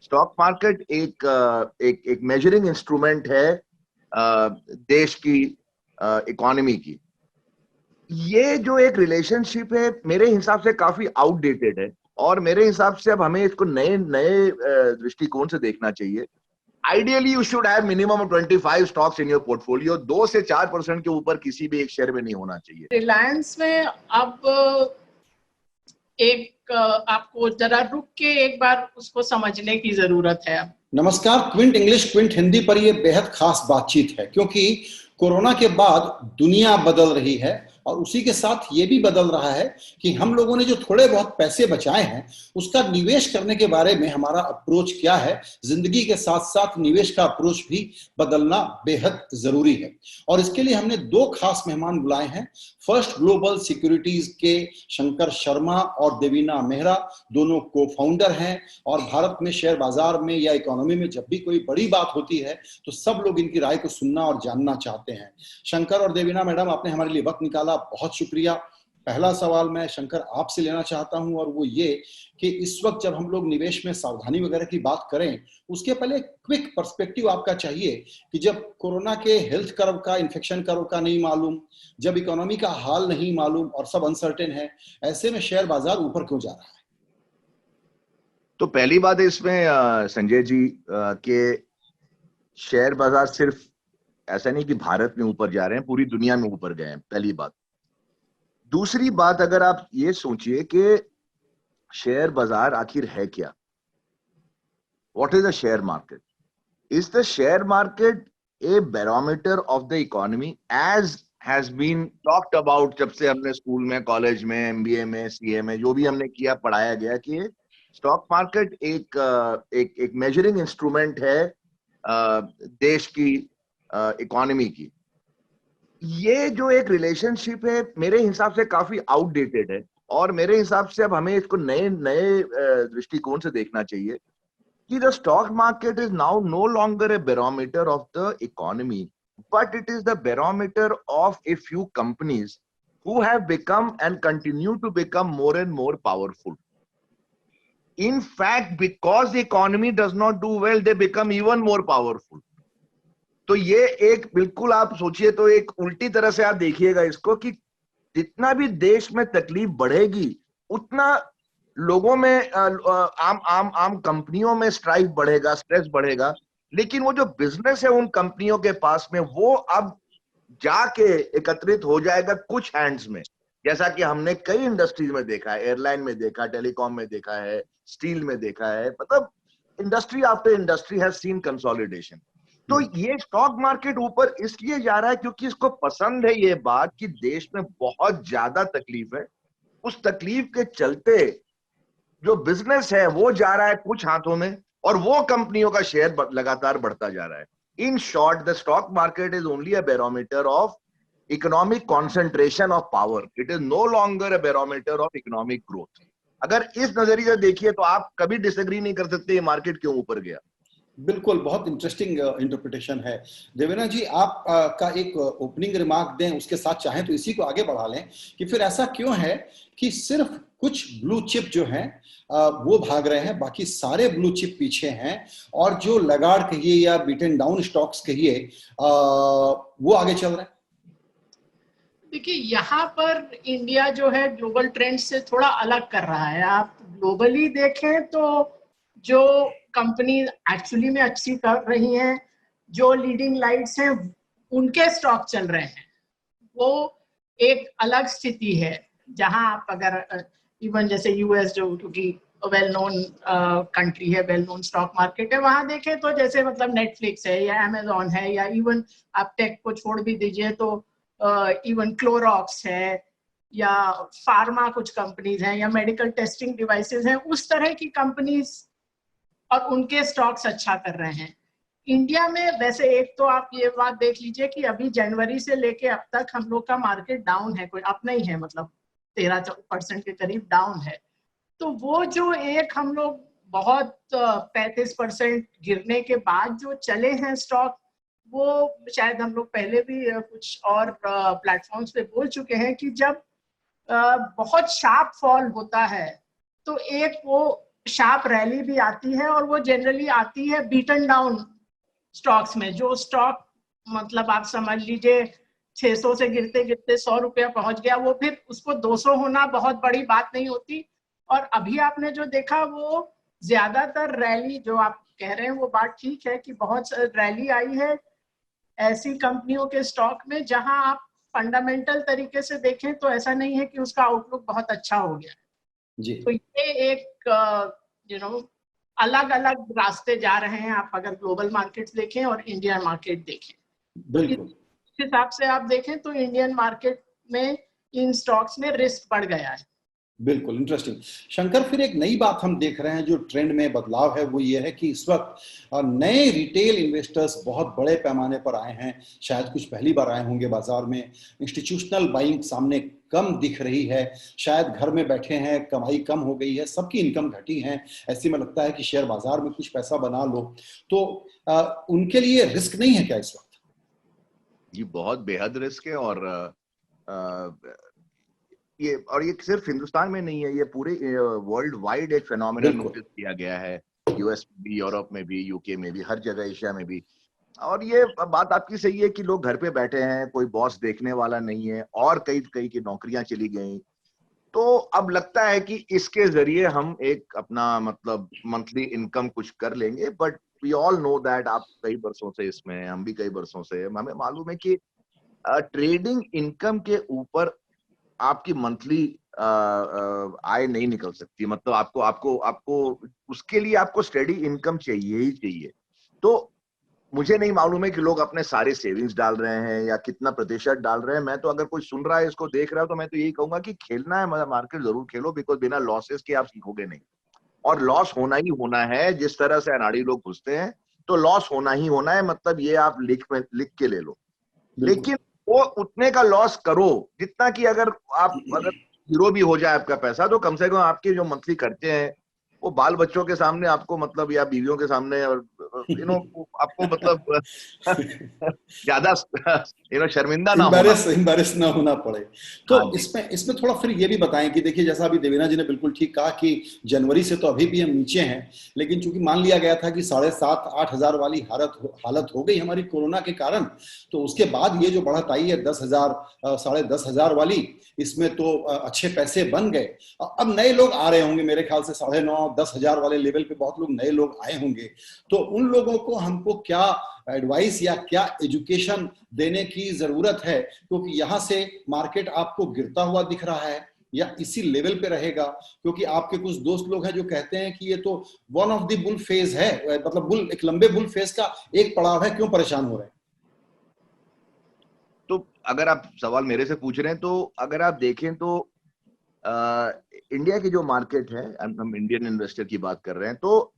Stock market एक measuring instrument है देश की इकोनॉमी की। ये जो एक रिलेशनशिप है मेरे हिसाब से काफी आउटडेटेड है और मेरे हिसाब से अब हमें इसको नए नए दृष्टिकोण से देखना चाहिए। Ideally you should have minimum 25 stocks in your portfolio. 2 से 4% के ऊपर किसी भी एक शेयर में नहीं होना चाहिए। रिलायंस में अब आपको जरा रुक के एक बार उसको समझने की जरूरत है। नमस्कार, क्विंट इंग्लिश क्विंट हिंदी पर यह बेहद खास बातचीत है क्योंकि कोरोना के बाद दुनिया बदल रही है और उसी के साथ ये भी बदल रहा है कि हम लोगों ने जो थोड़े बहुत पैसे बचाए हैं उसका निवेश करने के बारे में हमारा अप्रोच क्या है। जिंदगी के साथ साथ निवेश का अप्रोच भी बदलना बेहद जरूरी है और इसके लिए हमने 2 खास मेहमान बुलाए हैं। फर्स्ट ग्लोबल सिक्योरिटीज के शंकर शर्मा और देवीना मेहरा दोनों को फाउंडर हैं और भारत में शेयर बाजार में या इकोनॉमी में जब भी कोई बड़ी बात होती है तो सब लोग इनकी राय को सुनना और जानना चाहते हैं। शंकर और देवीना मैडम, आपने हमारे लिए वक्त निकाला, बहुत शुक्रिया। पहला सवाल मैं शंकर आपसे लेना चाहता हूं और वो ये कि इस वक्त जब हम लोग निवेश में सावधानी वगैरह की बात करें उसके पहले क्विक पर्सपेक्टिव आपका चाहिए कि जब कोरोना के हेल्थ कर्व का, इन्फेक्शन कर्व का नहीं मालूम, जब इकोनॉमी का हाल नहीं मालूम और सब अनसर्टेन है, ऐसे में शेयर बाजार ऊपर क्यों जा रहा है? तो पहली बात है इसमें संजय जी के शेयर बाजार सिर्फ ऐसा नहीं कि भारत में ऊपर जा रहे हैं, पूरी दुनिया में ऊपर गए हैं, पहली बात। दूसरी बात, अगर आप ये सोचिए कि शेयर बाजार आखिर है क्या, what is the share market? Is the share market a barometer of the economy as has been talked about जब से हमने स्कूल में, कॉलेज में, एमबीए में, सीए में जो भी हमने किया, पढ़ाया गया कि स्टॉक मार्केट एक मेजरिंग इंस्ट्रूमेंट है देश की इकोनॉमी की। ये जो एक रिलेशनशिप है मेरे हिसाब से काफी आउटडेटेड है और मेरे हिसाब से अब हमें इसको नए नए दृष्टिकोण से देखना चाहिए कि the stock market is now no longer a barometer of the economy, but it is the barometer of a few companies who have become and continue to become more and more powerful. In fact, because the economy does not do well, they become even more powerful. तो ये एक बिल्कुल आप सोचिए तो एक उल्टी तरह से आप देखिएगा इसको कि जितना भी देश में तकलीफ बढ़ेगी उतना लोगों में आम कंपनियों में स्ट्राइक बढ़ेगा, स्ट्रेस बढ़ेगा। लेकिन वो जो बिजनेस है उन कंपनियों के पास में वो अब जाके एकत्रित हो जाएगा कुछ हैंड्स में, जैसा कि हमने कई इंडस्ट्रीज में देखा है, एयरलाइन में देखा, टेलीकॉम में देखा है, स्टील में देखा है। मतलब industry after industry has seen consolidation. तो ये स्टॉक मार्केट ऊपर इसलिए जा रहा है क्योंकि इसको पसंद है ये बात कि देश में बहुत ज्यादा तकलीफ है। उस तकलीफ के चलते जो बिजनेस है वो जा रहा है कुछ हाथों में और वो कंपनियों का शेयर लगातार बढ़ता जा रहा है। In short, the stock market is only a barometer of economic concentration of power. It is no longer a barometer of economic growth. अगर इस नजरिए से देखिए तो आप कभी डिसएग्री नहीं कर सकते ये मार्केट क्यों ऊपर गया। बिल्कुल, बहुत इंटरेस्टिंग इंटरप्रिटेशन है। देवेना जी, आप का एक ओपनिंग रिमार्क दें, उसके साथ चाहें तो इसी को आगे बढ़ा लें कि फिर ऐसा क्यों है कि सिर्फ कुछ ब्लू चिप जो हैं वो भाग रहे हैं, बाकी सारे ब्लू चिप पीछे हैं और जो लगाड़ कहिए या बीटन डाउन स्टॉक्स कहिए वो आगे चल रहे हैं? देखिए, यहाँ पर इंडिया जो है ग्लोबल ट्रेंड से थोड़ा अलग कर रहा है। आप ग्लोबली देखें तो जो कंपनी एक्चुअली में अच्छी कर रही हैं, जो लीडिंग लाइट्स हैं, उनके स्टॉक चल रहे हैं। वो एक अलग स्थिति है जहां आप अगर इवन जैसे यूएस जो क्योंकि वेल नोन कंट्री है, वेल नोन स्टॉक मार्केट है, वहां देखें तो जैसे मतलब नेटफ्लिक्स है या अमेजोन है या इवन आप टेक को छोड़ भी दीजिए तो इवन क्लोरॉक्स है या फार्मा कुछ कंपनीज हैं या मेडिकल टेस्टिंग डिवाइसेस हैं, उस तरह की कंपनीज और उनके स्टॉक्स अच्छा कर रहे हैं। इंडिया में वैसे एक तो आप ये बात देख लीजिए कि अभी जनवरी से लेके अब तक हम लोग का मार्केट डाउन है, कोई अप नहीं है, मतलब 13% के करीब डाउन है। तो वो जो एक हम लोग बहुत 35% गिरने के बाद जो चले हैं स्टॉक, वो शायद हम लोग पहले भी कुछ और प्लेटफॉर्म्स पे बोल चुके हैं कि जब बहुत शार्प फॉल होता है तो एक वो शार्प रैली भी आती है, और वो जनरली आती है बीटन डाउन स्टॉक्स में। जो स्टॉक मतलब आप समझ लीजिए 600 से गिरते गिरते 100 रुपया पहुंच गया, वो फिर उसको 200 होना बहुत बड़ी बात नहीं होती। और अभी आपने जो देखा वो ज्यादातर रैली जो आप कह रहे हैं वो बात ठीक है कि बहुत रैली आई है ऐसी कंपनियों के स्टॉक में जहां आप फंडामेंटल तरीके से देखें तो ऐसा नहीं है कि उसका आउटलुक बहुत अच्छा हो गया जी। तो ये एक अलग अलग रास्ते जा रहे हैं आप अगर ग्लोबल मार्केट्स देखें और इंडियन मार्केट देखें। बिल्कुल। इस हिसाब से आप देखें तो इंडियन मार्केट में इन स्टॉक्स में रिस्क बढ़ गया है। बिल्कुल इंटरेस्टिंग। शंकर, फिर एक नई बात हम देख रहे हैं जो ट्रेंड में बदलाव है, वो ये है कि इस वक्त नए रिटेल इन्वेस्टर्स बहुत बड़े पैमाने पर आए हैं। शायद कुछ पहली बार आए होंगे बाजार में। इंस्टीट्यूशनल बाइंग सामने कम दिख रही है। शायद घर में बैठे हैं, कमाई कम हो गई है, सबकी इनकम घटी है। ऐसे में लगता है कि शेयर बाजार में कुछ पैसा बना लो। तो उनके लिए रिस्क नहीं है क्या इस वक्त? ये बहुत बेहद रिस्क है, और ये सिर्फ हिंदुस्तान में नहीं है, ये पूरे वर्ल्ड वाइड एक फिनोमेना नोटिस किया गया है। यूएस में भी, यूरोप में भी, यूके में भी, हर जगह, एशिया में भी। और ये बात आपकी सही है कि लोग घर पे बैठे हैं, कोई बॉस देखने वाला नहीं है, और कई कई की नौकरियां चली गई। तो अब लगता है कि इसके जरिए हम एक अपना मतलब मंथली इनकम कुछ कर लेंगे। But we all know that, आप कई बरसों से इसमें, हम भी कई बरसों से, हमें मालूम है कि ट्रेडिंग इनकम के ऊपर आपकी मंथली आय नहीं निकल सकती। मतलब आपको आपको आपको उसके लिए आपको स्टेडी इनकम चाहिए ही चाहिए। तो मुझे नहीं मालूम है कि लोग अपने सारे सेविंग्स डाल रहे हैं या कितना प्रतिशत डाल रहे हैं। मैं तो, अगर कोई सुन रहा है, इसको देख रहा है, तो मैं तो यही कहूंगा कि खेलना है मार्केट जरूर खेलो, बिकॉज बिना लॉसेस के आप सीखोगे नहीं। और लॉस होना ही होना है। जिस तरह से अनाड़ी लोग घुसते हैं, तो लॉस होना ही होना है। मतलब ये आप लिख के ले लो। लेकिन वो उतने का लॉस करो जितना कि अगर जीरो भी हो जाए आपका पैसा, तो कम से कम आपके जो मंथली खर्चे हैं वो बाल बच्चों के सामने आपको, मतलब, या बीवियों के सामने, और आपको मतलब ज्यादा शर्मिंदा ना होना एम्बैरेस ना होना पड़े। तो हाँ जी। इसमें थोड़ा फिर ये भी बताएं कि देखिए, जैसा अभी देवेना जी ने बिल्कुल ठीक कहा कि जनवरी से तो अभी भी हम नीचे हैं, लेकिन चूंकि मान लिया गया था कि 7,500-8 हजार वाली हालत हो गई हमारी कोरोना के कारण, तो उसके बाद ये जो बढ़त आई है 10,000 10,500 वाली, इसमें तो अच्छे पैसे बन गए। अब नए लोग आ रहे होंगे, मेरे ख्याल से 9,500-10,000 वाले लेवल पे बहुत लोग नए लोग आए होंगे। तो उन लोगों को हमको क्या एडवाइस या क्या एजुकेशन देने की जरूरत है, क्योंकि यहां से मार्केट आपको गिरता हुआ दिख रहा है या इसी लेवल पे रहेगा? क्योंकि आपके कुछ दोस्त लोग हैं जो कहते हैं कि ये तो one of the bull phase है, मतलब एक लंबे बुल फेज का एक पड़ाव है, क्यों परेशान हो रहे हैं? तो अगर आप सवाल मेरे से पूछ रहे हैं, तो अगर आप देखें तो इंडिया की जो मार्केट है, हम इंडियन इन्वेस्टर की बात कर रहे हैं, तो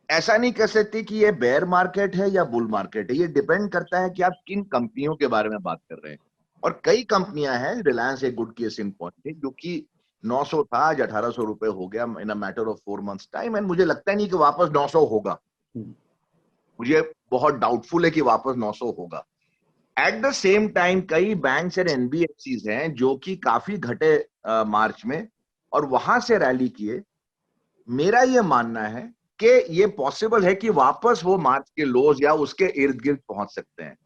ऐसा नहीं कह सकते कि ये बेयर मार्केट है या बुल मार्केट है। ये डिपेंड करता है कि आप किन कंपनियों के बारे में बात कर रहे हैं। और कई कंपनियां हैं, रिलायंस एक गुड केस इन पॉइंट है, जो कि 900 था, आज 1800 रुपए हो गया in a matter of 4 months time. And मुझे लगता नहीं कि वापस 900 होगा। मुझे बहुत डाउटफुल है कि वापस 900 होगा। एट द सेम टाइम कई बैंक्स एंड एनबीएफसीज हैं जो कि काफी घटे मार्च में, और वहां से रैली किए। मेरा ये मानना है कि ये पॉसिबल है कि वापस वो मार्च के लोज या उसके इर्द गिर्द पहुंच सकते हैं।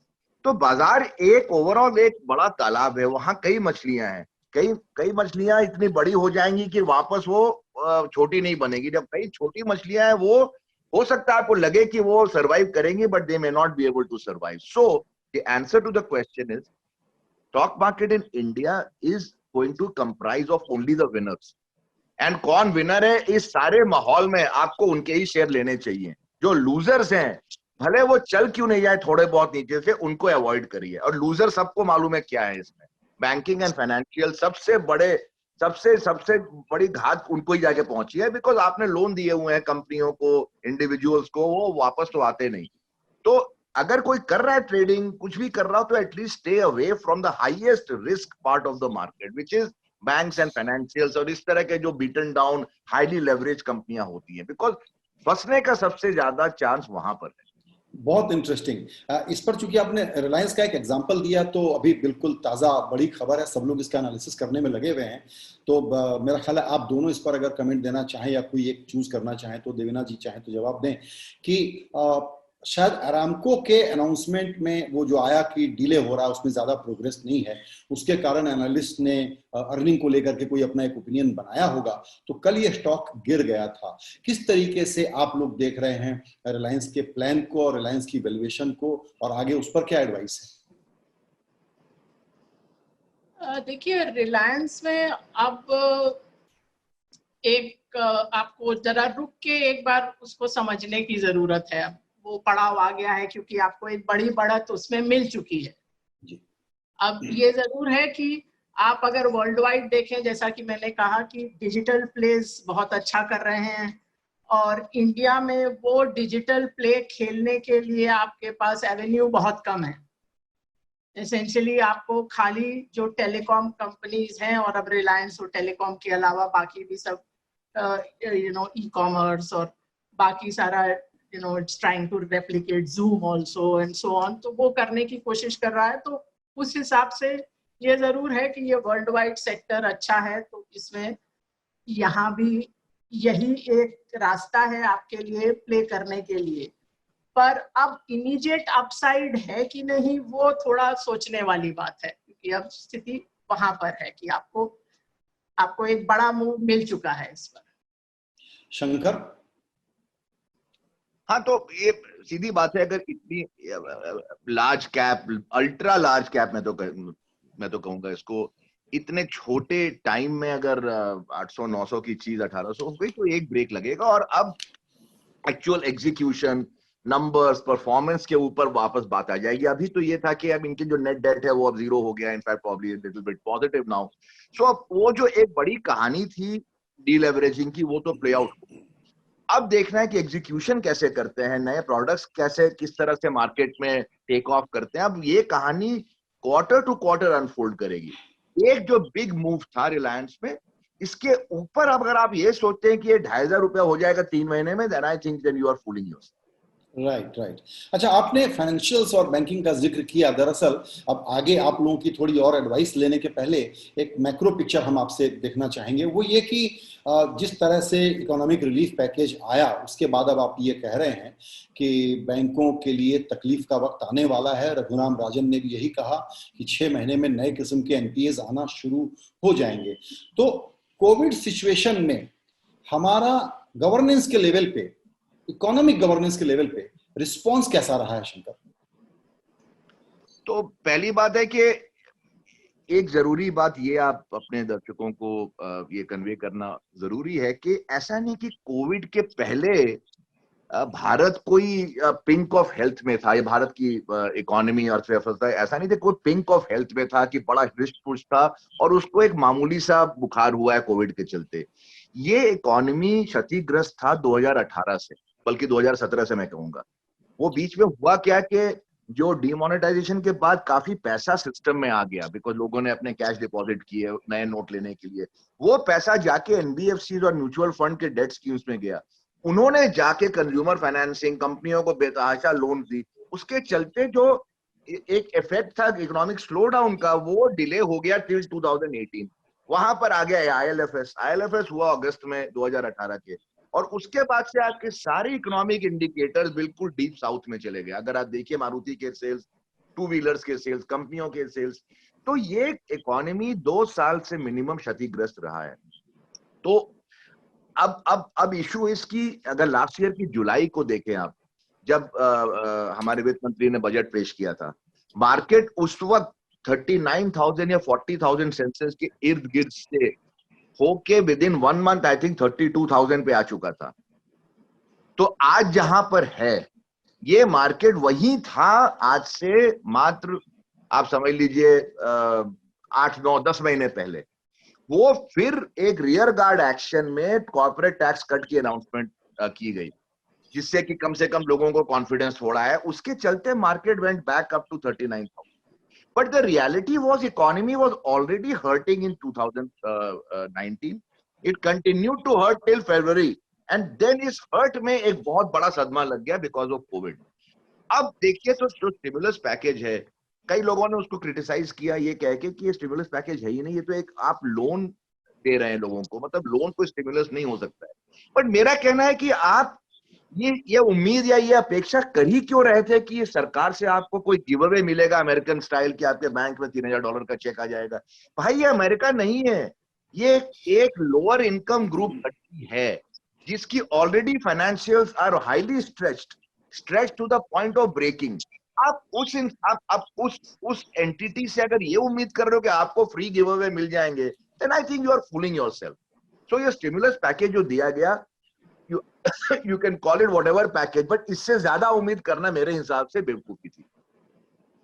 तो बाजार एक ओवरऑल एक बड़ा तालाब है, वहां कई मछलियां हैं। कई मछलियां इतनी बड़ी हो जाएंगी कि वापस वो छोटी नहीं बनेगी। जब कई छोटी मछलियां हैं, वो हो सकता है आपको लगे कि वो सर्वाइव करेंगी, but they may not be able to survive. So the answer to the question is, stock market in India is going to comprise of only the winners. And कौन विनर है इस सारे माहौल में, आपको उनके ही शेयर लेने चाहिए। जो लूजर्स हैं, भले वो चल क्यों नहीं जाए थोड़े बहुत नीचे से, उनको अवॉइड करिए। और लूजर सबको मालूम है क्या है इसमें। बैंकिंग एंड फाइनेंशियल सबसे बड़ी घात उनको ही जाके पहुंची है, बिकॉज आपने लोन दिए हुए हैं कंपनियों को, इंडिविजुअल्स को, वो वापस तो आते नहीं। तो अगर कोई कर रहा है ट्रेडिंग, कुछ भी कर रहा हो, तो at least stay away from the highest risk part of the market, which is banks and financials, और इस तरह के जो बीटन डाउन हाईली लेवरेज कंपनियां होती हैं, बिकॉज फंसने का सबसे ज्यादा चांस वहां पर है। बहुत इंटरेस्टिंग। इस पर चूंकि आपने रिलायंस का एक एग्जांपल दिया, तो अभी बिल्कुल ताज़ा बड़ी खबर है, सब लोग इसका एनालिसिस करने में लगे हुए हैं। तो मेरा ख्याल है आप दोनों इस पर अगर कमेंट देना चाहें या कोई एक चूज करना चाहें, तो देवेना जी चाहें तो जवाब दें कि शायद अरामको के अनाउंसमेंट में वो जो आया कि डिले हो रहा है, उसमें ज्यादा प्रोग्रेस नहीं है, उसके कारण एनालिस्ट ने अर्निंग को लेकर के कोई अपना एक ओपिनियन बनाया होगा, तो कल ये स्टॉक गिर गया था। किस तरीके से आप लोग देख रहे हैं रिलायंस के प्लान को और रिलायंस की वैल्यूएशन को, और आगे उस पर क्या एडवाइस है? देखिए, रिलायंस में अब एक आपको जरा रुक के एक बार उसको समझने की जरूरत है। अब वो पड़ाव आ गया है क्योंकि आपको एक बड़ी बढ़त उसमें मिल चुकी है। अब ये जरूर है कि आप अगर वर्ल्ड वाइड देखें, जैसा कि मैंने कहा कि डिजिटल प्लेस बहुत अच्छा कर रहे हैं, और इंडिया में वो डिजिटल प्ले खेलने के लिए आपके पास एवेन्यू बहुत कम है। एसेंशियली आपको खाली जो टेलीकॉम कंपनीज हैं, और अब रिलायंस और टेलीकॉम के अलावा बाकी भी सब ई कॉमर्स और बाकी सारा it's trying to replicate Zoom also and so on, तो वो करने की कोशिश कर रहा है। तो उस हिसाब से ये जरूर है कि ये वर्ल्ड वाइड सेक्टर अच्छा है, तो इसमें यहाँ भी यही एक रास्ता है आपके लिए प्ले करने के लिए। पर अब इमीडिएट अपसाइड है कि नहीं, वो थोड़ा सोचने वाली बात है, क्योंकि अब स्थिति वहां पर है कि आपको एक बड़ा मूव मिल चुका है इस पर। शंकर? हाँ, तो ये सीधी बात है, अगर इतनी large cap, ultra large cap मैं तो कहूंगा इसको, इतने छोटे टाइम में अगर 800-900 की चीज 1800 हो गई, तो एक ब्रेक लगेगा। और अब एक्चुअल एग्जीक्यूशन, नंबर्स, परफॉर्मेंस के ऊपर वापस बात आ जाएगी। अभी तो ये था कि अब इनकी जो नेट डेट है वो अब जीरो हो गया, in fact probably little bit positive now. So अब वो जो एक बड़ी कहानी थी डीलेवरेजिंग की, वो तो प्ले आउट। अब देखना है कि एग्जीक्यूशन कैसे करते हैं, नए प्रोडक्ट्स कैसे, किस तरह से मार्केट में टेक ऑफ करते हैं। अब ये कहानी क्वार्टर टू क्वार्टर अनफोल्ड करेगी। एक जो बिग मूव था रिलायंस में, इसके ऊपर अब अगर आप ये सोचते हैं कि ये 2500 रुपया हो जाएगा 3 महीने में, then I think that you are fooling yourself. Right. अच्छा, आपने फाइनेंशियल्स और बैंकिंग का जिक्र किया। दरअसल अब आगे आप लोगों की थोड़ी और एडवाइस लेने के पहले एक मैक्रो पिक्चर हम आपसे देखना चाहेंगे। वो ये कि जिस तरह से इकोनॉमिक रिलीफ पैकेज आया, उसके बाद अब आप ये कह रहे हैं कि बैंकों के लिए तकलीफ का वक्त आने वाला है। रघुराम राजन ने भी यही कहा कि 6 महीने में नए किस्म के एनपीएस आना शुरू हो जाएंगे। तो कोविड सिचुएशन में हमारा गवर्नेंस के लेवल पे, इकोनॉमिक गवर्नेंस के लेवल पे रिस्पॉन्स कैसा रहा है, शंकर? तो पहली बात है कि एक जरूरी बात ये आप अपने दर्शकों को ये कन्वे करना जरूरी है कि ऐसा नहीं कि कोविड के पहले भारत कोई पिंक ऑफ हेल्थ में था, या भारत की इकोनॉमी, अर्थव्यवस्था ऐसा नहीं था कोई पिंक ऑफ हेल्थ में था कि बड़ा हृष्ट पुष्ट था और उसको एक मामूली सा बुखार हुआ है कोविड के चलते। ये इकोनॉमी क्षतिग्रस्त था 2018 से, बल्कि 2017 से मैं कहूंगा। वो बीच में हुआ क्या कि जो डिमोनेटाइजेशन के बाद काफी पैसा सिस्टम में आ गया, बिकॉज लोगों ने अपने कैश डिपॉजिट किए नए नोट लेने के लिए। वो पैसा जाके एनबीएफसी और म्यूचुअल फंड के डेट स्कीम्स में गया। उन्होंने जाके कंज्यूमर फाइनेंसिंग कंपनियों को बेतहाशा लोन दी। उसके चलते जो एक इफेक्ट था इकोनॉमिक स्लो डाउन का, वो डिले हो गया टिल 2018। वहां पर आ गया आईएलएफएस हुआ अगस्त में 2018 के, और उसके बाद से आपके सारे इकोनॉमिक इंडिकेटर्स बिल्कुल डीप साउथ में चले गए। अगर आप देखिए मारुति के सेल्स, टू व्हीलर्स के सेल्स, कंपनियों के सेल्स, तो ये इकोनॉमी 2 साल से मिनिमम क्षतिग्रस्त रहा है। तो अब इशू इसकी, अगर लास्ट ईयर की जुलाई को देखें आप, जब हमारे वित्त मंत्री ने बजट पेश किया था, मार्केट उस वक्त 39,000 या 40,000 सेंसेस के इर्द गिर्द से होके with in 1 month I think 32,000 पे आ चुका था। तो आज जहां पर है ये मार्केट वही था आज से मात्र आप समझ लीजिए 8, 9, 10 महीने पहले। वो फिर एक रियर गार्ड एक्शन में कॉर्पोरेट टैक्स कट की अनाउंसमेंट की गई, जिससे कि कम से कम लोगों को कॉन्फिडेंस थोड़ा है। उसके चलते market went back up to 39,000। But the reality was economy was already hurting in 2019. It continued to hurt till February, and then इस hurt में एक बहुत बड़ा सदमा लग गया because of COVID. अब देखिए, तो जो स्टिमुलस पैकेज है, कई लोगों ने उसको क्रिटिसाइज किया ये कह के कि ये स्टिमुलस पैकेज है ही नहीं, ये तो एक आप लोन दे रहे हैं लोगों को, मतलब लोन कोई स्टिमुलस नहीं हो सकता है। बट मेरा कहना है कि आप ये उम्मीद या ये अपेक्षा कर ही क्यों रहे थे कि सरकार से आपको कोई गिव अवे मिलेगा अमेरिकन स्टाइल कि आपके बैंक में $3000 का चेक आ जाएगा। भाई ये अमेरिका नहीं है, ये एक लोअर इनकम ग्रुप कंट्री है जिसकी already financials are highly stretched to the point of breaking. आप उस एंटिटी से अगर ये उम्मीद कर रहे हो कि आपको फ्री गिव अवे मिल जाएंगे, then I think you are fooling yourself. So ये स्टिमुलस पैकेज जो दिया गया, you can call it whatever package, but इससे ज्यादा उम्मीद करना मेरे हिसाब से बेवकूफी थी,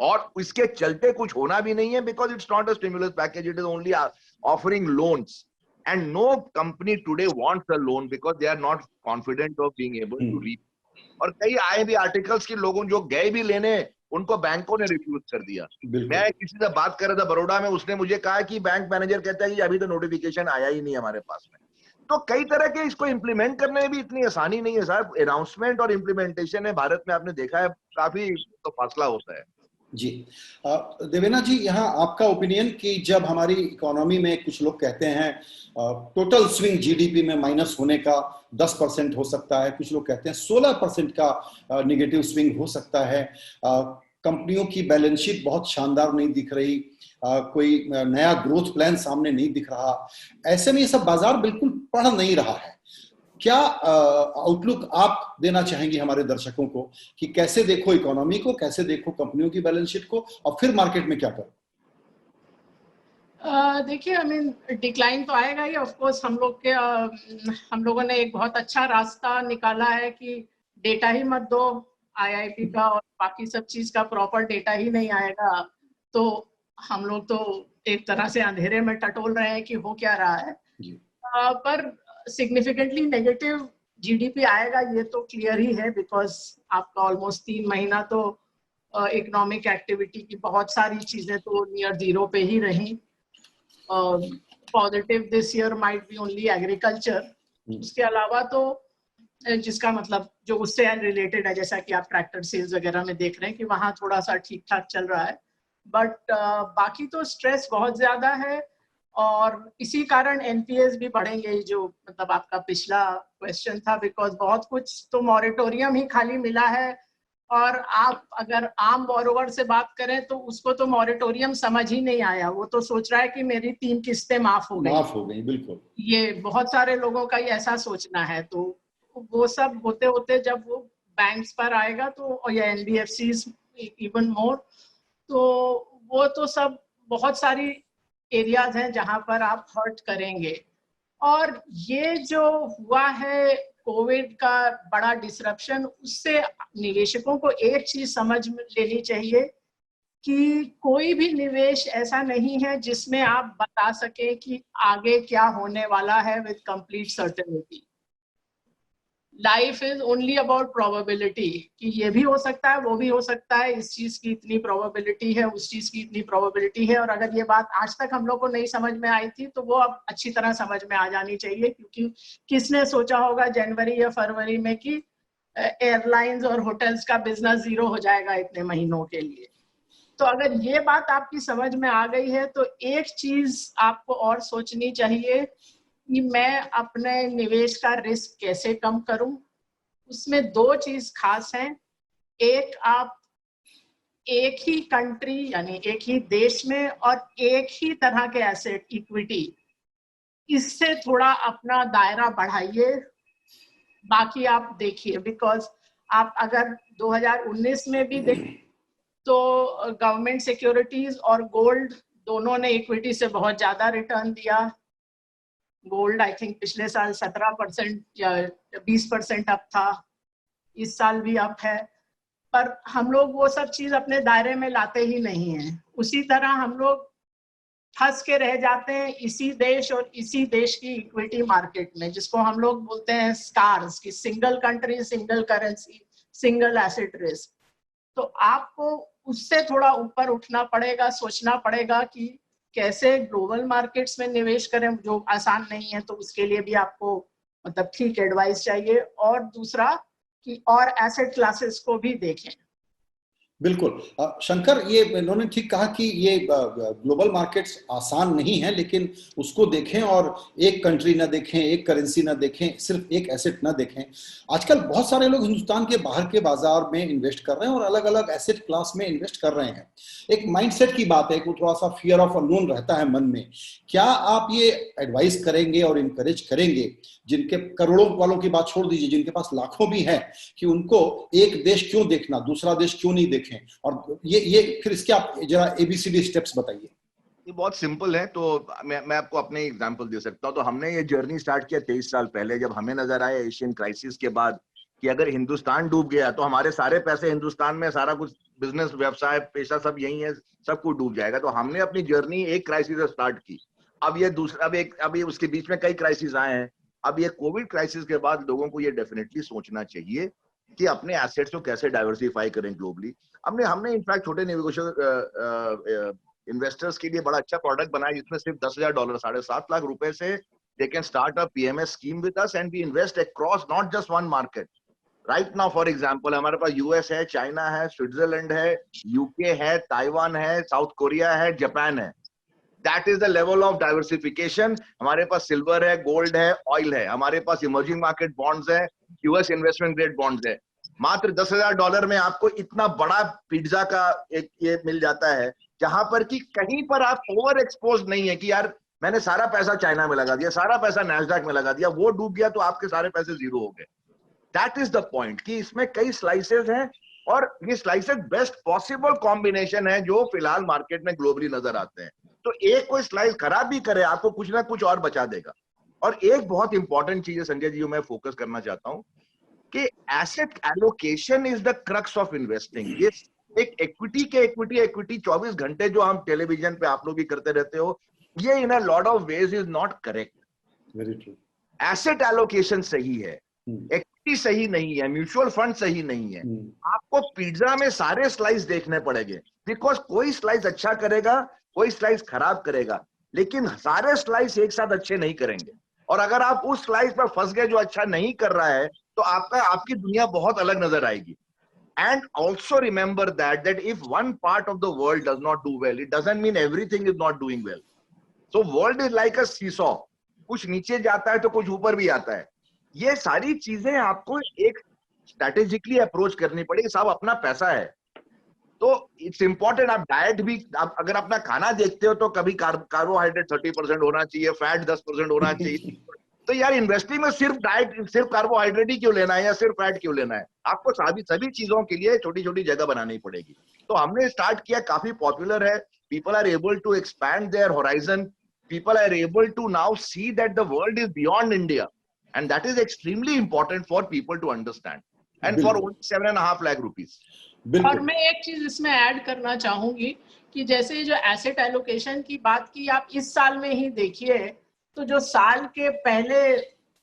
और इसके चलते कुछ होना भी नहीं है, because it's not a stimulus package, it is only offering loans, and no company today wants a loan because they are not confident of being able to repay. और कई आए भी आर्टिकल्स के लोगों जो गए भी लेने, उनको बैंकों ने रिफ्यूज कर दिया। मैं किसी से बात कर रहा था बड़ौदा में, उसने मुझे कहा कि बैंक मैनेजर कहता है कि अभी तो नोटिफिकेशन आया ही नहीं हमारे पास में। तो कई तरह के इसको इम्प्लीमेंट करने में भी इतनी आसानी नहीं है साहब। अनाउंसमेंट और इम्प्लीमेंटेशन में भारत में आपने देखा है काफी तो फासला होता है। जी देवेना जी, यहाँ आपका ओपिनियन कि जब हमारी इकोनॉमी में कुछ लोग कहते हैं टोटल स्विंग जीडीपी में माइनस होने का 10% हो सकता है, कुछ लोग कहते हैं 16% का नेगेटिव स्विंग हो सकता है, कंपनियों की बैलेंस शीट बहुत शानदार नहीं दिख रही, कोई नया ग्रोथ प्लान सामने नहीं दिख रहा, ऐसे में ये सब बाजार बिल्कुल पढ़ नहीं रहा है। क्या आउटलुक आप देना चाहेंगे हमारे दर्शकों को कि कैसे देखो इकोनॉमी को, कैसे देखो कंपनियों की बैलेंस शीट को, और फिर मार्केट में क्या करो? देखिए, आई मीन डिक्लाइन तो आएगा ही ऑफ कोर्स। हम लोगों ने एक बहुत अच्छा रास्ता निकाला है कि डेटा ही मत दो आईआईपी का, और बाकी सब चीज का प्रॉपर डेटा ही नहीं आएगा तो हम लोग तो एक तरह से अंधेरे में टटोल रहे हैं कि हो क्या रहा है। पर सिग्निफिकेंटली नेगेटिव जीडीपी आएगा ये तो क्लियर ही है, बिकॉज आपका ऑलमोस्ट 3 महीना तो इकोनॉमिक एक्टिविटी की बहुत सारी चीजें तो नियर जीरो पे ही रही। Positive this year might be only agriculture, उसके अलावा तो जिसका मतलब जो उससे रिलेटेड है, जैसा कि आप ट्रैक्टर सेल्स वगैरह में देख रहे हैं कि वहां थोड़ा सा ठीक ठाक चल रहा है, बट बाकी तो स्ट्रेस बहुत ज्यादा है और इसी कारण एनपीएस भी बढ़ेंगे, जो मतलब आपका पिछला क्वेश्चन था, बिकॉज बहुत कुछ तो मॉरेटोरियम ही खाली मिला है, और आप अगर आम बोरोवर से बात करें तो उसको तो मॉरेटोरियम समझ ही नहीं आया, वो तो सोच रहा है कि मेरी 3 किस्तें माफ हो गई। बिल्कुल, ये बहुत सारे लोगों का ही ऐसा सोचना है। तो वो सब होते होते जब वो बैंक्स पर आएगा तो, या एनबीएफसीज इवन मोर, तो वो तो सब बहुत सारी एरियाज हैं जहां पर आप हर्ट करेंगे। और ये जो हुआ है कोविड का बड़ा डिसरप्शन, उससे निवेशकों को एक चीज समझ लेनी चाहिए कि कोई भी निवेश ऐसा नहीं है जिसमें आप बता सके कि आगे क्या होने वाला है with complete certainty. Life is only about probability कि ये भी हो सकता है, वो भी हो सकता है, इस चीज की इतनी प्रोबेबिलिटी है, उस चीज की इतनी प्रोबेबिलिटी है। और अगर ये बात आज तक हम लोग को नहीं समझ में आई थी तो वो अब अच्छी तरह समझ में आ जानी चाहिए, क्योंकि किसने सोचा होगा जनवरी या फरवरी में कि एयरलाइंस और होटल्स का बिजनेस जीरो हो जाएगा इतने महीनों के लिए। तो अगर ये बात आपकी समझ में आ गई है तो एक चीज आपको और सोचनी चाहिए कि मैं अपने निवेश का रिस्क कैसे कम करूं। उसमें 2 चीज खास हैं। एक, आप एक ही कंट्री यानी एक ही देश में और एक ही तरह के एसेट इक्विटी, इससे थोड़ा अपना दायरा बढ़ाइए, बाकी आप देखिए। बिकॉज आप अगर 2019 में भी देखें तो गवर्नमेंट सिक्योरिटीज और गोल्ड दोनों ने इक्विटी से बहुत ज्यादा रिटर्न दिया। गोल्ड आई थिंक पिछले साल 17% या 20% अप था, इस साल भी अप है, पर हम लोग वो सब चीज अपने दायरे में लाते ही नहीं हैं। उसी तरह हम लोग फंस के रह जाते हैं इसी देश और इसी देश की इक्विटी मार्केट में, जिसको हम लोग बोलते हैं स्टार्स की, single country, single currency, single asset risk. तो आपको उससे थोड़ा ऊपर उठना पड़ेगा, सोचना पड़ेगा कि कैसे ग्लोबल मार्केट्स में निवेश करें, जो आसान नहीं है। तो उसके लिए भी आपको मतलब ठीक एडवाइस चाहिए। और दूसरा कि और एसेट क्लासेस को भी देखें। बिल्कुल। शंकर, ये इन्होंने ठीक कहा कि ये ग्लोबल मार्केट्स आसान नहीं है, लेकिन उसको देखें और एक कंट्री ना देखें, एक करेंसी ना देखें, सिर्फ एक एसेट ना देखें। आजकल बहुत सारे लोग हिंदुस्तान के बाहर के बाजार में इन्वेस्ट कर रहे हैं और अलग अलग एसेट क्लास में इन्वेस्ट कर रहे हैं। एक माइंडसेट की बात है, वो थोड़ा सा फियर ऑफ अननोन रहता है मन में। क्या आप ये एडवाइस करेंगे और इनकरेज करेंगे, जिनके करोड़ों वालों की बात छोड़ दीजिए, जिनके पास लाखों भी है, कि उनको एक देश क्यों देखना, दूसरा देश क्यों नहीं देखें, और ये फिर इसके आप जरा ABCD स्टेप्स बताइए। ये बहुत सिंपल है। तो मैं आपको अपने एग्जांपल दे सकता हूँ। तो हमने ये जर्नी स्टार्ट किया 23 साल पहले, जब हमें नजर आया एशियन क्राइसिस के बाद कि अगर हिंदुस्तान डूब गया तो हमारे सारे पैसे हिंदुस्तान में, सारा कुछ बिजनेस, व्यवसाय, पेशा सब यही है, सब कुछ डूब जाएगा। तो हमने अपनी जर्नी एक क्राइसिस से स्टार्ट की। अब ये दूसरा, अब ये उसके बीच में कई क्राइसिस आए हैं। अब ये कोविड क्राइसिस के बाद लोगों को ये डेफिनेटली सोचना चाहिए कि अपने एसेट्स को कैसे डाइवर्सिफाई करें ग्लोबली। हमने इनफैक्ट छोटे निवेशक इन्वेस्टर्स के लिए बड़ा अच्छा प्रोडक्ट बनाया, जिसमें सिर्फ $10,000, 7.5 लाख रुपए से they can start a PMS scheme with us and we invest across not just one market. Right now, for example, हमारे पास US है, चाइना है, स्विट्जरलैंड है, UK है, ताइवान है, साउथ कोरिया है, जापान है। That is the level of diversification. हमारे पास silver है, गोल्ड है, ऑयल है, हमारे पास इमर्जिंग मार्केट बॉन्ड्स है, US इन्वेस्टमेंट ग्रेड बॉन्ड्स है। मात्र $10,000 में आपको इतना बड़ा पिज्जा का एक ये मिल जाता है, जहां पर कि कहीं पर आप ओवर एक्सपोज नहीं है कि यार मैंने सारा पैसा चाइना में लगा दिया, सारा पैसा नैस्डैक में लगा दिया, वो डूब गया तो आपके सारे पैसे जीरो हो गए। दैट इज द पॉइंट कि इसमें कई स्लाइसेस हैं और ये स्लाइसेस बेस्ट पॉसिबल कॉम्बिनेशन है जो फिलहाल मार्केट में ग्लोबली नजर आते हैं। तो एक कोई स्लाइस खराब भी करे, आपको कुछ ना कुछ और बचा देगा। और एक बहुत इंपॉर्टेंट चीज है संजय जी, मैं फोकस करना चाहता हूं कि asset allocation is the crux of investing. ये एक इक्विटी 24 घंटे जो हम टेलीविजन पे आप लोग भी करते रहते हो, ये in a lot of ways is not correct. Very true. Asset allocation सही है, इक्विटी सही नहीं है, म्यूचुअल फंड सही नहीं है। आपको पिज्जा में सारे स्लाइस देखने पड़ेंगे, बिकॉज कोई स्लाइस अच्छा करेगा, कोई स्लाइस खराब करेगा, लेकिन सारे स्लाइस एक साथ अच्छे नहीं करेंगे। और अगर आप उस स्लाइस पर फंस गए जो अच्छा नहीं कर रहा है, तो आपकी दुनिया बहुत अलग नजर आएगी। And also remember that if one part of the world does not do well, it doesn't mean everything is not doing well. So world is like a seesaw. कुछ नीचे जाता है तो कुछ ऊपर भी आता है। ये सारी चीजें आपको एक स्ट्रेटेजिकली अप्रोच करनी पड़ेगी। साहब अपना पैसा है तो इट्स इंपॉर्टेंट। आप डाइट भी, आप अगर अपना खाना देखते हो तो कभी कार्बोहाइड्रेट 30% होना चाहिए, फैट 10% होना चाहिए। तो यार इन्वेस्टिंग में सिर्फ डाइट, सिर्फ कार्बोहाइड्रेट ही क्यों लेना है या सिर्फ फैट क्यों लेना है? आपको सभी चीजों के लिए छोटी छोटी जगह बनानी पड़ेगी। तो हमने स्टार्ट किया, काफी पॉपुलर है। People are able to expand their horizon, people are able to now see that the world is beyond India, and that is extremely important for people to understand, and for only 7.5 lakh rupees. और मैं एक चीज इसमें add करना चाहूंगी कि जैसे जो एसेट एलोकेशन की बात की, आप इस साल में ही देखिए तो जो साल के पहले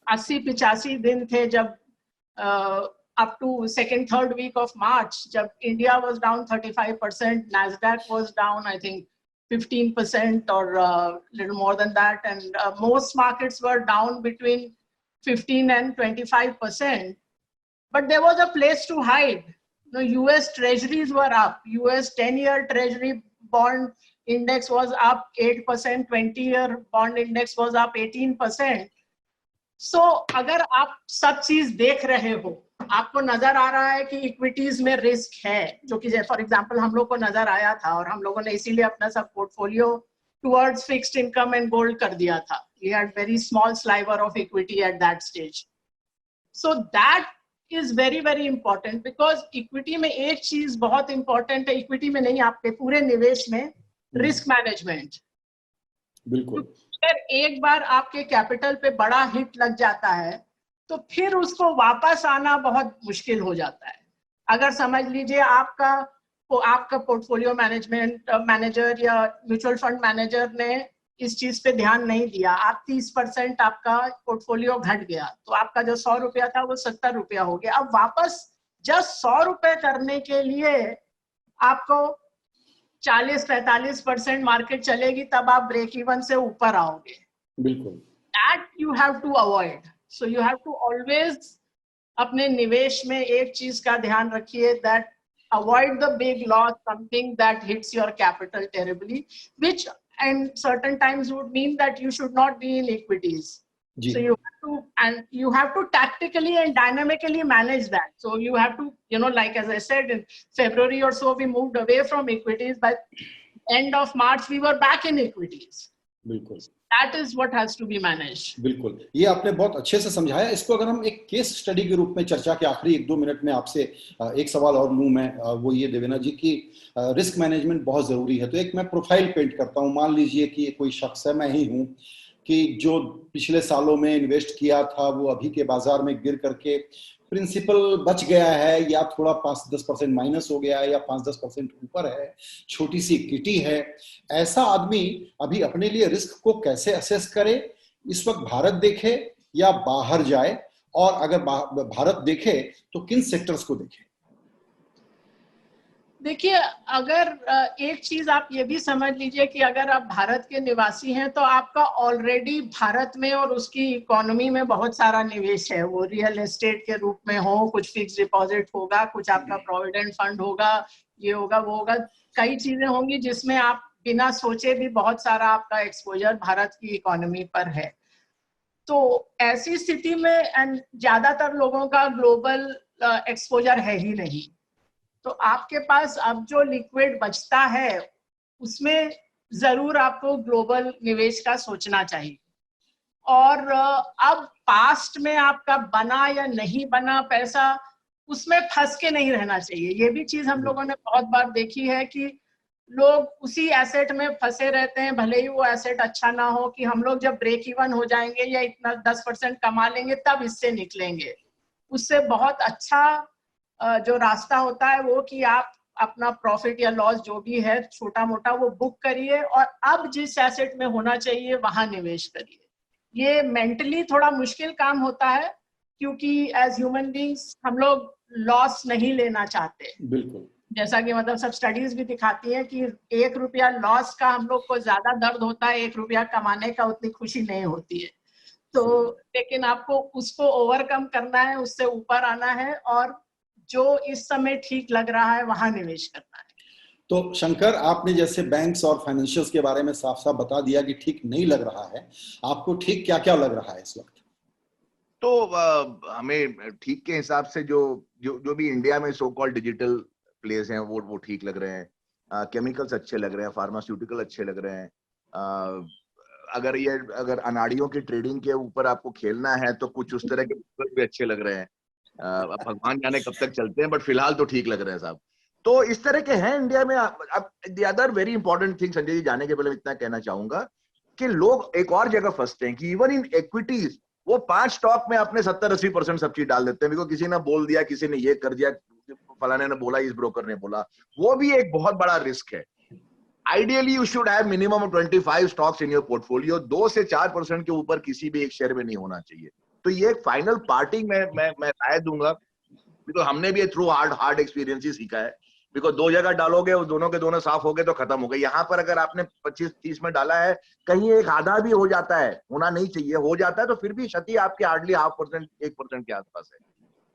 80-85 दिन थे, जब up to second third week of March, जब India was down 35%, Nasdaq was down I think 15% or little more than that, and most markets were down between 15 and 25%, but there was a place to hide. The US treasuries were up. US 10-year treasury bond index was up 8%, 20-year bond index was up 18%. So अगर आप सब चीज देख रहे हो, आपको नजर आ रहा है कि इक्विटीज में रिस्क है, जो कि फॉर एग्जांपल हम लोग को नजर आया था, और हम लोगों ने इसीलिए अपना सब portfolio towards fixed income and gold कर दिया था. We had very small sliver of equity at that stage. So that is very very important, because equity में एक चीज बहुत इंपॉर्टेंट है, इक्विटी में नहीं आपके पूरे निवेश में, रिस्क मैनेजमेंट. बिल्कुल. अगर एक बार आपके कैपिटल पे बड़ा हिट लग जाता है तो फिर उसको वापस आना बहुत मुश्किल हो जाता है. अगर समझ लीजिए आपका पोर्टफोलियो मैनेजर या म्यूचुअल फंड मैनेजर ने इस चीज पे ध्यान नहीं दिया, आप 30% आपका पोर्टफोलियो घट गया, तो आपका जो 100 रुपया था वो 70 रुपया हो गया. अब वापस जस्ट 100 रुपए करने के लिए आपको 40-45% मार्केट चलेगी, तब आप ब्रेक इवन से ऊपर आओगे. बिल्कुल. That you have to avoid. So you have to always अपने निवेश में एक चीज का ध्यान रखिए, that avoid the big loss, something that hits your capital terribly, which and certain times would mean that you should not be in equities. So you have to tactically and dynamically manage that. So you have to, like as I said, in February or so, we moved away from equities. By end of March, we were back in equities. बिल्कुल, That is what has to be managed. बिल्कुल, ये आपने बहुत अच्छे से समझाया। इसको अगर हम एक केस स्टडी के रूप में चर्चा के आखिरी 1-2 मिनट में आपसे एक सवाल और लूं मैं, वो ये देवेना जी की रिस्क मैनेजमेंट बहुत जरूरी है। तो एक मैं प्रोफाइल पेंट करता हूं। मान लीजिए कि कोई शख्स है, मैं ही हूं, कि जो पिछले सालों में इन्वेस्ट किया था वो अभी के बाजार में गिर करके प्रिंसिपल बच गया है, या थोड़ा 5-10% माइनस हो गया है, या 5-10% ऊपर है, छोटी सी इक्विटी है। ऐसा आदमी अभी अपने लिए रिस्क को कैसे असेस करे? इस वक्त भारत देखे या बाहर जाए, और अगर भारत देखे तो किन सेक्टर्स को देखे? देखिए, अगर एक चीज आप ये भी समझ लीजिए कि अगर आप भारत के निवासी हैं तो आपका ऑलरेडी भारत में और उसकी इकोनॉमी में बहुत सारा निवेश है। वो रियल एस्टेट के रूप में हो, कुछ फिक्स डिपॉजिट होगा, कुछ आपका प्रोविडेंट फंड होगा, ये होगा, वो होगा, कई चीजें होंगी जिसमें आप बिना सोचे भी बहुत सारा आपका एक्सपोजर भारत की इकोनॉमी पर है। तो ऐसी स्थिति में ज्यादातर लोगों का ग्लोबल एक्सपोजर है ही नहीं, तो आपके पास अब जो लिक्विड बचता है उसमें जरूर आपको ग्लोबल निवेश का सोचना चाहिए। और अब पास्ट में आपका बना या नहीं बना पैसा, उसमें फंस के नहीं रहना चाहिए। ये भी चीज हम लोगों ने बहुत बार देखी है कि लोग उसी एसेट में फंसे रहते हैं, भले ही वो एसेट अच्छा ना हो, कि हम लोग जब ब्रेक इवन हो जाएंगे या इतना 10% कमा लेंगे तब इससे निकलेंगे। उससे बहुत अच्छा जो रास्ता होता है वो कि आप अपना प्रॉफिट या लॉस जो भी है छोटा मोटा वो बुक करिए और अब जिस एसेट में होना चाहिए वहां निवेश करिए। ये मेंटली थोड़ा मुश्किल काम होता है क्योंकि एज ह्यूमन बीइंग्स हम लोग लॉस नहीं लेना चाहते। बिल्कुल, जैसा कि मतलब सब स्टडीज भी दिखाती है कि 1 रुपया लॉस का हम लोग को ज्यादा दर्द होता है, 1 रुपया कमाने का उतनी खुशी नहीं होती है। तो लेकिन आपको उसको ओवरकम करना है, उससे ऊपर आना है और जो इस समय ठीक लग रहा है वहां निवेश करना है। तो शंकर, आपने जैसे बैंक्स और फाइनेंशियल्स के बारे में साफ साफ बता दिया कि ठीक नहीं लग रहा है, आपको ठीक क्या क्या लग रहा है इस वक्त? तो हमें ठीक के हिसाब से जो भी इंडिया में सो कॉल्ड डिजिटल प्लेस हैं वो ठीक लग रहे हैं। केमिकल्स अच्छे लग रहे हैं, फार्मास्यूटिकल अच्छे लग रहे हैं। अगर अनाड़ियों की ट्रेडिंग के ऊपर आपको खेलना है तो कुछ उस तरह के भी अच्छे लग रहे हैं। भगवान जाने कब तक चलते हैं, बट फिलहाल तो ठीक लग रहे हैं साहब। तो इस तरह के हैं इंडिया में। अब the other very important thing, Sanjay ji जाने के पहले इतना कहना चाहूंगा कि लोग एक और जगह फंसते हैं कि इवन इन इक्विटीज वो 5 स्टॉक में अपने 70-80% सब चीज डाल देते हैं। बिकॉज किसी ने बोल दिया, किसी ने ये कर दिया, फलाने ने बोला, इस ब्रोकर ने बोला, वो भी एक बहुत बड़ा रिस्क है। Ideally you should have minimum 25 stocks in your portfolio. 2 से 4% के ऊपर किसी भी एक शेयर में नहीं होना चाहिए। तो ये एक फाइनल पार्टी मैं राय दूंगा, बिकॉज हमने भी थ्रू हार्ड एक्सपीरियंस ही सीखा है। बिकॉज 2 जगह डालोगे, दोनों के दोनों साफ हो गए तो खत्म हो गए। यहाँ पर अगर आपने 25-30 में डाला है, कहीं एक आधा भी हो जाता है, होना नहीं चाहिए, हो जाता है तो फिर भी क्षति आपकी हार्डली 0.5%, 1% के आसपास है।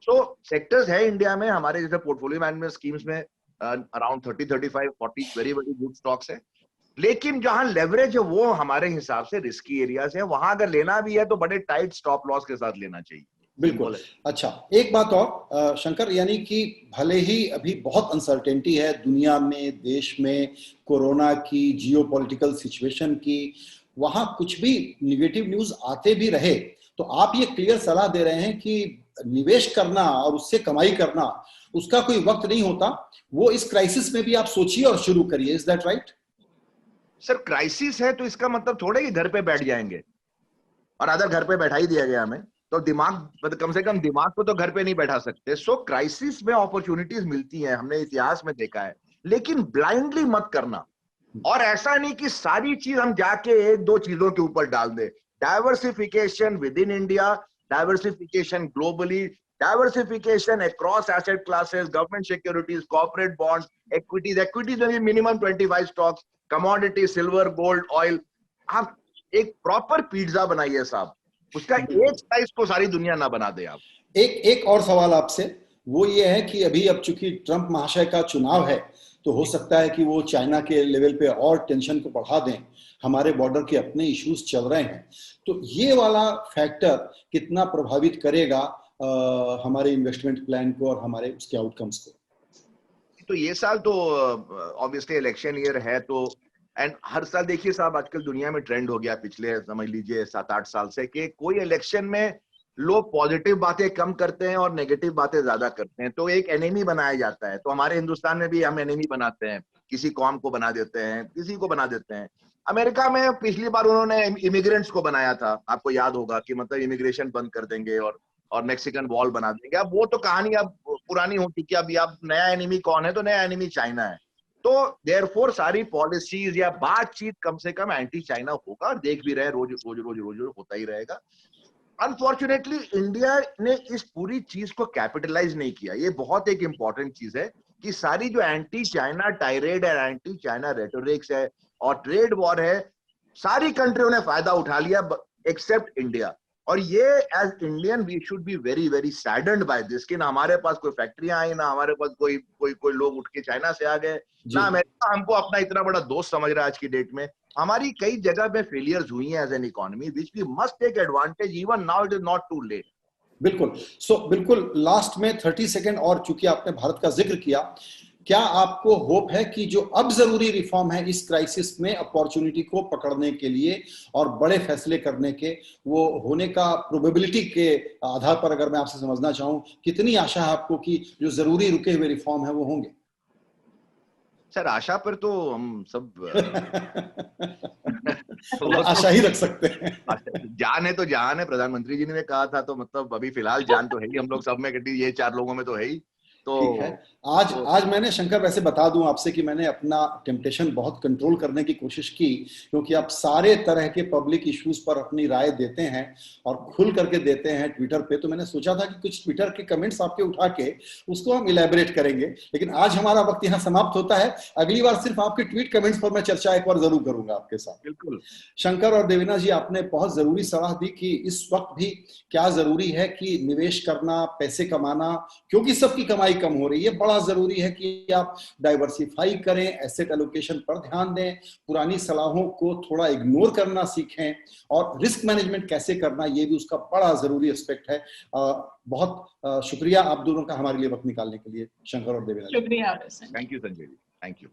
सो सेक्टर्स है इंडिया में हमारे जैसे पोर्टफोलियो मैनेजमेंट स्कीम्स में around 30, 35, 40 very very good stocks है। लेकिन जहां लेवरेज है वो हमारे हिसाब से रिस्की एरियाज है। वहां अगर लेना भी है तो बड़े टाइट स्टॉप लॉस के साथ लेना चाहिए। बिल्कुल। अच्छा, एक बात और शंकर, यानी कि भले ही अभी बहुत अनसर्टेनिटी है दुनिया में, देश में, कोरोना की, जियोपॉलिटिकल सिचुएशन की, वहां कुछ भी निगेटिव न्यूज आते भी रहे, तो आप ये क्लियर सलाह दे रहे हैं कि निवेश करना और उससे कमाई करना, उसका कोई वक्त नहीं होता, वो इस क्राइसिस में भी आप सोचिए और शुरू करिए। Is that right? Sir, crisis है तो इसका मतलब थोड़े कि घर पे बैठ जाएंगे, और अगर घर पे बैठा ही दिया गया हमें तो दिमाग, कम से कम दिमाग को तो घर पे नहीं बैठा सकते। सो क्राइसिस में अपॉर्चुनिटीज मिलती हैं, हमने इतिहास में देखा है, लेकिन ब्लाइंडली मत करना। और ऐसा नहीं कि सारी चीज हम जाके 1-2 चीजों के ऊपर डाल दे। Diversification within India, diversification globally, diversification across asset classes, government securities, corporate bonds, equities में भी minimum 25 stocks, commodity, silver, gold, oil. आप एक प्रॉपर पिज्जा बनाइए साहब, उसका एक स्लाइस को सारी दुनिया ना बना दे आप। एक और सवाल आपसे, वो ये है कि अभी अब चूंकि ट्रंप महाशय का चुनाव है, तो हो सकता है कि वो चाइना के लेवल पे और टेंशन को बढ़ा दें। हमारे बॉर्डर के अपने इश्यूज चल रहे हैं, तो ये वाला फैक्टर कितना प्रभावित करेगा हमारे इन्वेस्टमेंट प्लान को और हमारे उसके आउटकम्स को। तो ये साल तो ऑब्वियसली इलेक्शन ईयर है, तो एंड हर साल देखिए साहब, आजकल दुनिया में ट्रेंड हो गया पिछले समझ लीजिए 7-8 साल से कि कोई इलेक्शन में लोग पॉजिटिव बातें कम करते हैं और नेगेटिव बातें ज्यादा करते हैं, तो एक एनिमी बनाया जाता है। तो हमारे हिंदुस्तान में भी हम एनिमी बनाते हैं, किसी कौम को बना देते हैं, किसी को बना देते हैं। अमेरिका में पिछली बार उन्होंने इमिग्रेंट्स को बनाया था, आपको याद होगा कि मतलब इमिग्रेशन बंद कर देंगे और मैक्सिकन वॉल बना देंगे। अब वो तो कहानी अब पुरानी हो चुकी है। अभी अब नया एनिमी कौन है? तो नया एनिमी चाइना है। तो देयरफॉर सारी पॉलिसीज या बातचीत कम से कम एंटी चाइना होगा, और देख भी रहे रोज रोज रोज रोज होता ही रहेगा। अनफॉर्चुनेटली इंडिया ने इस पूरी चीज को कैपिटलाइज नहीं किया। ये बहुत एक इंपॉर्टेंट चीज है कि सारी जो एंटी चाइना टायरेड है, एंटी चाइना रेटोरिक्स है और ट्रेड वॉर है, सारी कंट्रियों ने फायदा उठा लिया एक्सेप्ट इंडिया। और ये as Indian we should be very very saddened by this कि ना हमारे पास कोई फैक्ट्रियां आई, ना हमारे पास कोई लोग उठ के चाइना से आ गए, ना अमेरिका हमको अपना इतना बड़ा दोस्त समझ रहा है आज की डेट में। हमारी कई जगह पे फेलियर्स हुई हैं as an economy, which we must take advantage. Even now it is not too late. बिल्कुल। बिल्कुल लास्ट में 30 सेकंड, और चूंकि आपने भारत का जिक्र किया, क्या आपको होप है कि जो अब जरूरी रिफॉर्म है इस क्राइसिस में अपॉर्चुनिटी को पकड़ने के लिए और बड़े फैसले करने के, वो होने का प्रोबेबिलिटी के आधार पर अगर मैं आपसे समझना चाहूं, कितनी आशा है आपको कि जो जरूरी रुके हुए रिफॉर्म है वो होंगे? सर आशा पर तो हम सब तो आशा ही रख सकते हैं। जान है तो जहान है, प्रधानमंत्री जी ने कहा था। तो मतलब अभी फिलहाल जान तो है ही हम लोग सब में, ये 4 लोगों में तो है ही। तो ठीक है। आज मैंने शंकर, वैसे बता दूं आपसे कि मैंने अपना टेम्पटेशन बहुत कंट्रोल करने की कोशिश की, क्योंकि आप सारे तरह के पब्लिक इश्यूज पर अपनी राय देते हैं और खुल करके देते हैं ट्विटर पे। तो मैंने सोचा था कि कुछ ट्विटर के कमेंट्स आपके उठा के उसको हम इलेबोरेट करेंगे, लेकिन आज हमारा वक्त यहाँ समाप्त होता है। अगली बार सिर्फ आपके ट्वीट कमेंट्स पर मैं चर्चा एक बार जरूर करूंगा आपके साथ। बिल्कुल। शंकर और देवीना जी, आपने बहुत जरूरी सलाह दी कि इस वक्त भी क्या जरूरी है कि निवेश करना, पैसे कमाना, क्योंकि सबकी कमाई कम हो रही है। बड़ा जरूरी है कि आप डाइवर्सिफाई करें, एसेट एलोकेशन पर ध्यान दें, पुरानी सलाहों को थोड़ा इग्नोर करना सीखें, और रिस्क मैनेजमेंट कैसे करना ये भी उसका बड़ा जरूरी एस्पेक्ट है। बहुत शुक्रिया आप दोनों का हमारे लिए वक्त निकालने के लिए, शंकर और देवीना। शुक्रिया। Thank you Sanjay ji, thank you.